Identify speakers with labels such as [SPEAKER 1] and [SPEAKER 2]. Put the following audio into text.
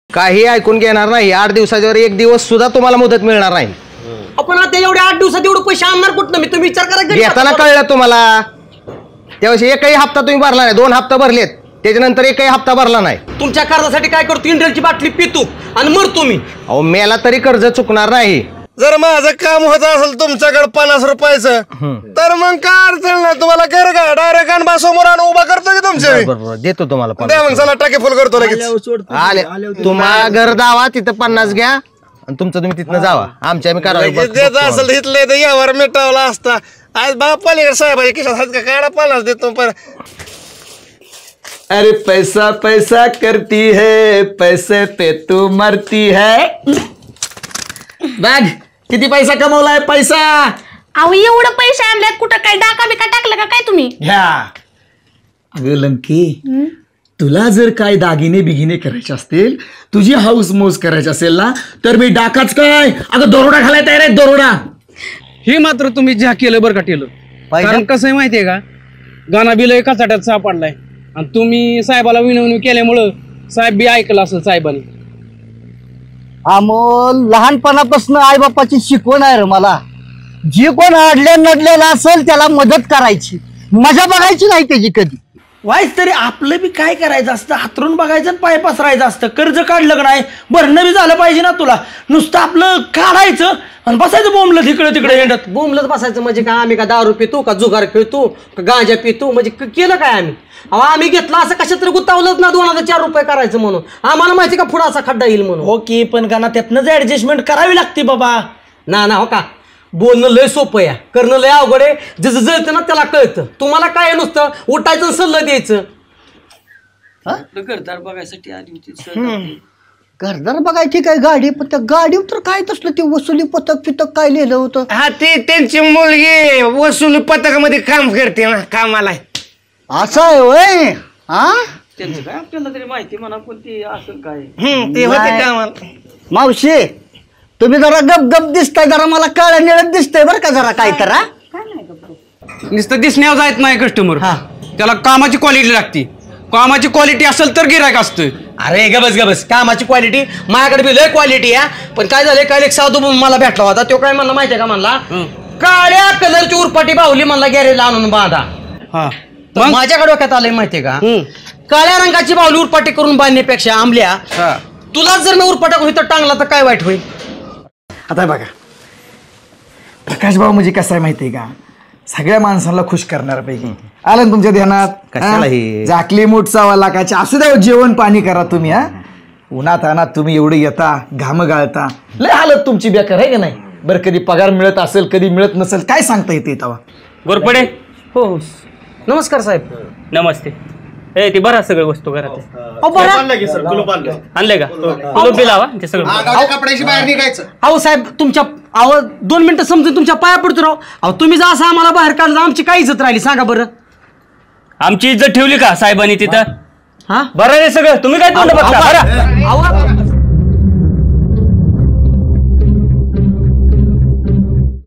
[SPEAKER 1] काही ऐकून घेणार नाही. 8 दिवसाच्यावर 1 दिवस सुद्धा तुम्हाला मुदत मिळणार नाही.
[SPEAKER 2] आपण आता एवढ्या 8 दिवसात एवढे पैसे आणणार कुठं? मी तुम्ही विचार करा.
[SPEAKER 1] घेताना कळलं तुम्हाला. त्यावेळेस एकही हप्ता तुम्ही भरला नाही. 2 हप्ता भरलेत, त्याच्यानंतर एकही हप्ता भरला नाही.
[SPEAKER 2] तुमच्या कर्जासाठी काय करतो? इंडियनची बाटली पितो आणि मरतो मी.
[SPEAKER 1] अहो मेला तरी कर्ज चुकणार नाही.
[SPEAKER 3] जर माझं काम होत असेल तुमच्याकडे 50 रुपयाचं तर मग काय अडचण नाही. तुम्हाला कर का डायरेक्ट आणबा समोर आणून उभा करतो की तुमच्या
[SPEAKER 1] बरोबर देतो तुम्हाला.
[SPEAKER 3] द्या मग चला टाके फुल करतो लगेच.
[SPEAKER 1] आले तुम्हाला घर दावा तिथं 50 घ्या आणि तुमचं तुम्ही तिथनं जावा. आमच्या आम्ही
[SPEAKER 3] द्यायचं असेल इथले तर यावर मिटावला असता. आज बापालीकडे साहेबाच्या खिशात हात का काढा 50 देतो. पण
[SPEAKER 4] अरे पैसा पैसा करती है, पैसे पे तू मरती है. बॅग किती पैसा कमवलाय? पैसा
[SPEAKER 5] अहो एवढं पैसे आणल्यात कुठं काय डाका बिका टाकलं का काय तुम्ही?
[SPEAKER 4] घ्या. अगं लंकी, तुला जर काय दागिने बिगिने करायचे असतील, तुझी हाऊस मौज करायची असेल ना, तर मी डाकाच काय अगं दरोडा घालाय तयार आहे. दरोडा
[SPEAKER 6] हे मात्र तुम्ही ज्या केलं बरं का केलं. कारण कसं आहे माहितीये का, गाणा बिल एका चाट्यात सापडलाय आणि तुम्ही साहेबाला विनवणी केल्यामुळं साहेब बी ऐकलं असेल साहेबांनी.
[SPEAKER 7] अमोल लहानपणापासून आई बापाची शिकवण आहे रे मला. जे कोण अडल्या नडलेला असेल त्याला मदत करायची, मजा बघायची नाही त्याची कधी.
[SPEAKER 2] वाईस तरी आपलं बी काय करायचं असतं? हातरून बघायचं, पाय पसरायचं असतं. कर्ज काढलं का नाही, भरणं बी झालं पाहिजे ना तुला. नुसतं आपलं काढायचं आणि बसायचं बोंबलत इकडे तिकडे येण्यात. बोंबलत बसायचं म्हणजे काय? आम्ही का दारू पितो का जुगार खेळतो का गांजा पितो? म्हणजे केलं काय आम्ही? अहो आम्ही घेतला असं कशात तरी गुतावलंच ना 2004 रुपये करायचं म्हणून. आम्हाला माहिती का पुढे असा खड्डा येईल म्हणून. ओके पण का ना त्यातनंच ऍडजस्टमेंट करावी लागते बाबा. ना हो का, बोलणं लय सोपं आहे, करणं लय अवघड आहे. जसं जळतं ना त्याला कळतं. तुम्हाला काय नुसतं उठायचं सल्ला द्यायचं. घरदार बघायसाठी आली होती.
[SPEAKER 7] घरदार बघायची काय गाडी? पण त्या गाडीवर तर काय तसलं ते वसुली पथक पिथक काय लिहिलं होतं?
[SPEAKER 3] हा ते त्यांची मुलगी वसुली पथकामध्ये काम करते ना, कामाला.
[SPEAKER 7] असं आहे होय? हा
[SPEAKER 2] त्यांचं काय आपल्याला तरी माहिती म्हणा, कोणती असं काय
[SPEAKER 3] ते होते कामाला.
[SPEAKER 7] मावशी तुम्ही जरा गप गप दिसताय, जरा मला काळ्या निळत दिसतंय बरं का जरा. काय करा
[SPEAKER 6] नुसतं दिसण्यावर जायत नाही कस्टमर, त्याला कामाची क्वालिटी लागते. कामाची क्वालिटी असेल तर गिरायक असतं.
[SPEAKER 2] अरे गबस कामाची क्वालिटी माझ्याकडे बी लय क्वालिटी आहे. पण काय झालं, काय एक साधू मला भेटला होता. तो काय म्हणला माहितीये का, म्हणला काळ्या कलरची उरपाटी बाहुली म्हणला गॅरेजला आणून बांधा. माझ्याकडे डोक्यात आलंय माहितीये का, काळ्या रंगाची बाहुली उरपाटी करून बांधण्यापेक्षा आंबल्या तुलाच जर मी उरपाटा करून इथं टांगला तर काय वाईट होईल?
[SPEAKER 4] आता बघा, प्रकाश भाऊ म्हणजे कसं आहे माहितीये का, सगळ्या माणसांना खुश करणाऱ्यापैकी. आलं ना तुमच्या ध्यानात?
[SPEAKER 1] कशाला हे?
[SPEAKER 4] झाकली मूठ 1.25 लाखाची असू द्या, जेवण पाणी करा तुम्ही. उन्हात अनात तुम्ही एवढे येता, घाम गाळता, लय हालत तुमची बेकार आहे का नाही? बरं कधी पगार मिळत असेल, कधी मिळत नसेल, काय सांगता येते तेव्हा?
[SPEAKER 6] गोरपडे
[SPEAKER 2] हो नमस्कार साहेब.
[SPEAKER 6] नमस्ते. ए ती बरा सगळं वस्तू घरात आणले का? कुलूप बी लावा ते सगळं.
[SPEAKER 3] कपड्याची बाहेर निघायचं.
[SPEAKER 2] अहो साहेब तुमच्या 2 मिनिटं समजून तुमच्या पाया पडतो राव. अहो तुम्ही जा असं आम्हाला बाहेर काढलं, आमची काय इज्जत राहिली सांगा बरं?
[SPEAKER 6] आमची इज्जत ठेवली का साहेबांनी तिथं?
[SPEAKER 2] हा
[SPEAKER 6] बरं आहे सगळं. तुम्ही काय तोंड बघता? बरं.
[SPEAKER 2] अहो